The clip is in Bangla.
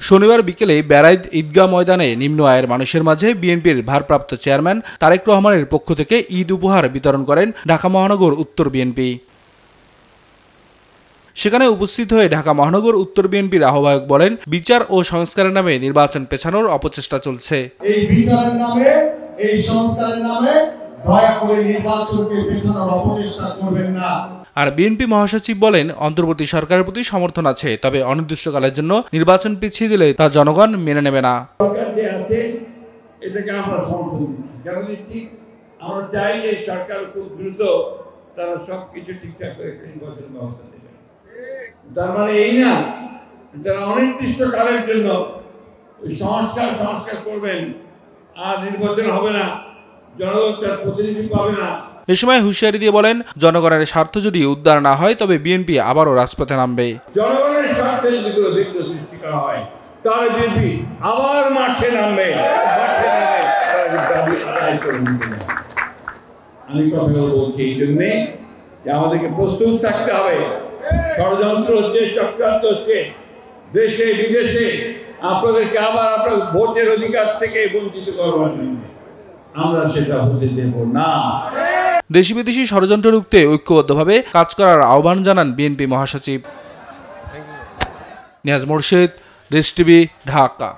শনিবার বিকেলে বেড়াইদ ঈদগাহ ময়দানে নিম্ন আয়ের মানুষের মাঝে বিএনপির ভারপ্রাপ্ত চেয়ারম্যান তারেক রহমানের পক্ষ থেকে ঈদ উপহার বিতরণ করেন ঢাকা মহানগর উত্তর বিএনপি। সেখানে উপস্থিত হয়ে ঢাকা মহানগর উত্তর বিএনপির আহ্বায়ক বলেন, বিচার ও সংস্কারের নামে নির্বাচন পেছানোর অপচেষ্টা চলছে। এই বিচারের নামে, এই সংস্কারের নামে দয়া করে নির্বাচনকে পেছানোর অপচেষ্টা করবেন না। আর বিএনপি মহাসচিব বলেন, অন্তর্বর্তী সরকারের প্রতি সমর্থন আছে, তবে অনির্দিষ্টকালের জন্য নির্বাচন পিছিয়ে দিলে তা জনগণ মেনে নেবে না। সরকার যে আছে এটাকে আমরা সমর্থন দিচ্ছি। আমরা চাই যে সরকার খুব দ্রুত তারা সবকিছু ঠিকঠাক করে নির্বাচন ব্যবস্থা দেবে। তার মানে এই না যারা অনির্দিষ্টকালের জন্য সংস্কার করবেন, আর নির্বাচন হবে না, জনগণ তার প্রতিনিধি পাবে না। এ সময় হুঁশিয়ারি দিয়ে বলেন, জনগণের স্বার্থ যদি উদ্ধার না হয় তবে বিএনপি আবারও রাজপথে নামবে। জনগণের স্বার্থে যদি কোনো বিঘ্ন সৃষ্টি করা হয় তাহলে বিএনপি আবার মাঠে নামবে। আমি কথা বলছি এই জন্যে যে আমাদেরকে প্রস্তুত থাকতে হবে। ষড়যন্ত্র হচ্ছে, চক্রান্ত হচ্ছে দেশে বিদেশে, আপনাদেরকে আবার আপনার ভোটের অধিকার থেকে বঞ্চিত করবার জন্য আমরা সেটা হতে দেব না। দেশি বিদেশি ষড়যন্ত্র রুখতে ঐক্যবদ্ধভাবে কাজ করার আহ্বান জানান বিএনপি মহাসচিব। নিয়াজ মোরশেদ, দেশ টিভি, ঢাকা।